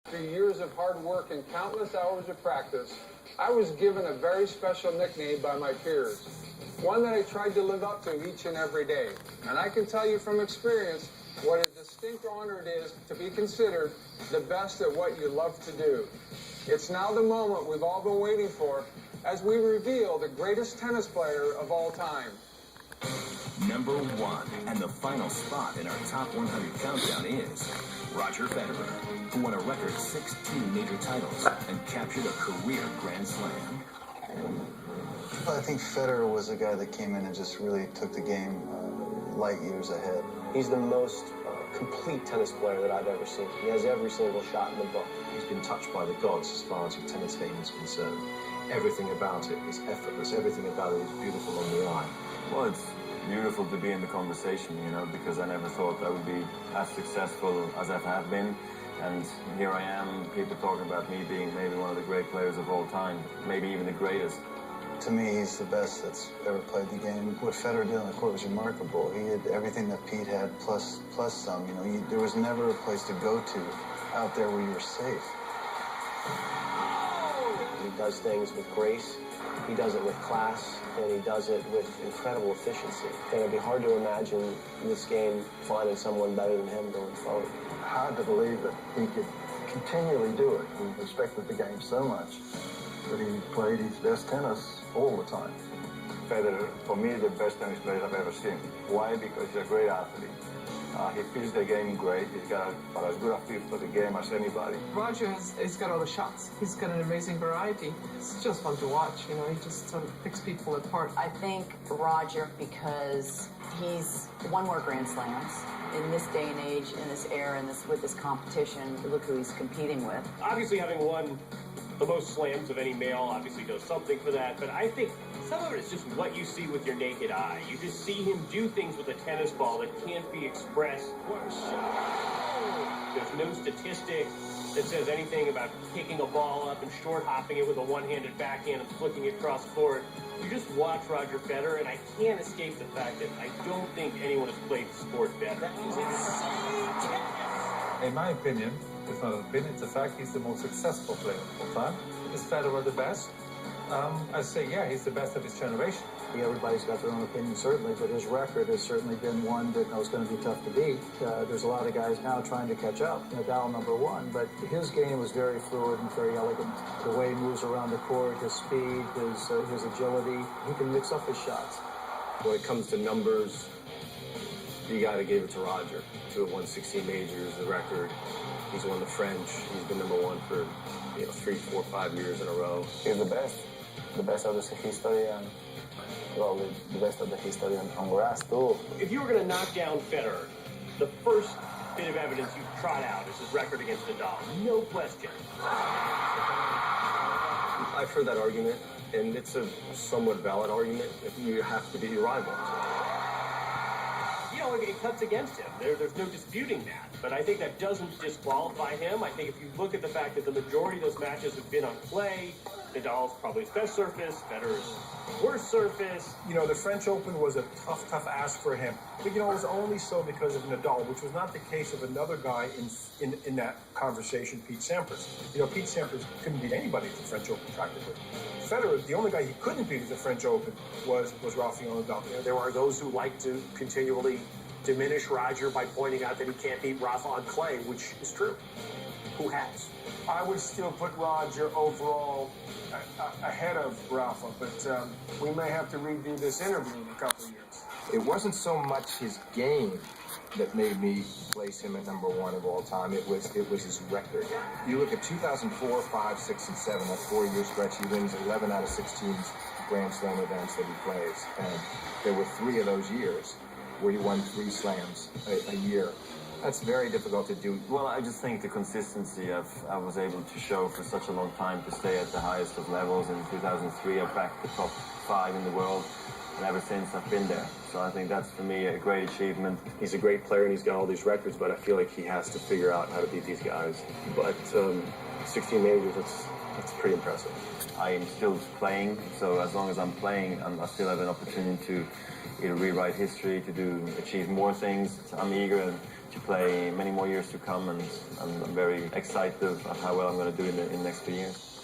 After years of hard work and countless hours of practice, I was given a very special nickname by my peers, one that I tried to live up to each and every day. And I can tell you from experience what a distinct honor it is to be considered the best at what you love to do. It's now the moment we've all been waiting for as we reveal the greatest tennis player of all time. Number 1, and the final spot in our top 100 countdown is Roger Federer, who won a record 16 major titles and captured a career Grand Slam. I think Federer was a guy that came in and just really took the game light years ahead. He's the most complete tennis player that I've ever seen. He has every single shot in the book. He's been touched by the gods as far as the tennis game is concerned. Everything about it is effortless. Everything about it is beautiful on the eye. Well, it's beautiful to be in the conversation, you know, because I never thought I would be as successful as I have been. And here I am, people talking about me being maybe one of the great players of all time, maybe even the greatest. To me, he's the best that's ever played the game. What Federer did on the court was remarkable. He had everything that Pete had, plus some. You know, there was never a place to go to out there where you were safe. He does things with grace, he does it with class, and he does it with incredible efficiency. And it'd be hard to imagine this game finding someone better than him going forward. Hard to believe that he could continually do it. He respected the game so much that he played his best tennis all the time. Federer, for me, the best tennis player I've ever seen. Why? Because he's a great athlete. He feels the game great. He's got as good a feel for the game as anybody. Roger he's got all the shots. He's got an amazing variety. It's just fun to watch, you know. He just sort of picks people apart. I think Roger, because he's won more Grand Slams. In this day and age, in this era, with this competition, look who he's competing with. Obviously, having won the most slams of any male obviously does something for that, but I think some of it is just what you see with your naked eye. You just see him do things with a tennis ball that can't be expressed. What a shot. There's no statistic that says anything about picking a ball up and short hopping it with a one-handed backhand and flicking it across the court. You just watch Roger Federer, and I can't escape the fact that I don't think anyone has played the sport better. That is insane tennis. In my opinion, it's not an opinion, it's a fact, he's the most successful player of all time. Is Federer the best? I say, yeah, he's the best of his generation. Everybody's got their own opinion, certainly, but his record has certainly been one that is going to be tough to beat. There's a lot of guys now trying to catch up. Nadal, number 1, but his game was very fluid and very elegant. The way he moves around the court, his speed, his agility, he can mix up his shots. When it comes to numbers, you got to give it to Roger. To have won 16 majors, the record. He's won the French. He's been number 1 for 3, 4, 5 years in a row. He's the best of the history, and well, the best of the history on grass too. If you were going to knock down Federer, the first bit of evidence you trot out is his record against Nadal. No question. I've heard that argument, and it's a somewhat valid argument. If you have to beat your rival. You know, it cuts against him. There's no disputing that. But I think that doesn't disqualify him. I think if you look at the fact that the majority of those matches have been on clay, Nadal's probably his best surface, Federer's worst surface. You know, the French Open was a tough ask for him. But, you know, it was only so because of Nadal, which was not the case of another guy in that conversation, Pete Sampras. You know, Pete Sampras couldn't beat anybody at the French Open practically. Federer, the only guy he couldn't beat at the French Open was Rafael Nadal. You know, there are those who like to continually diminish Roger by pointing out that he can't beat Rafa on clay, which is true. Who has? I would still put Roger overall ahead of Rafa, but we may have to redo this interview in a couple of years. It wasn't so much his game that made me place him at number 1 of all time. It was his record. You look at 2004, 5, 6, and 7, that 4-year stretch, he wins 11 out of 16 Grand Slam events that he plays. And there were 3 of those years where he won 3 slams a year. That's very difficult to do. Well, I just think the consistency I was able to show for such a long time to stay at the highest of levels. In 2003, I cracked the top 5 in the world, and ever since I've been there. So I think that's, for me, a great achievement. He's a great player, and he's got all these records, but I feel like he has to figure out how to beat these guys. But 16 majors, that's pretty impressive. I am still playing, so as long as I'm playing, I still have an opportunity to either rewrite history, to achieve more things. I'm eager to play many more years to come, and I'm very excited of how well I'm going to do in the next few years.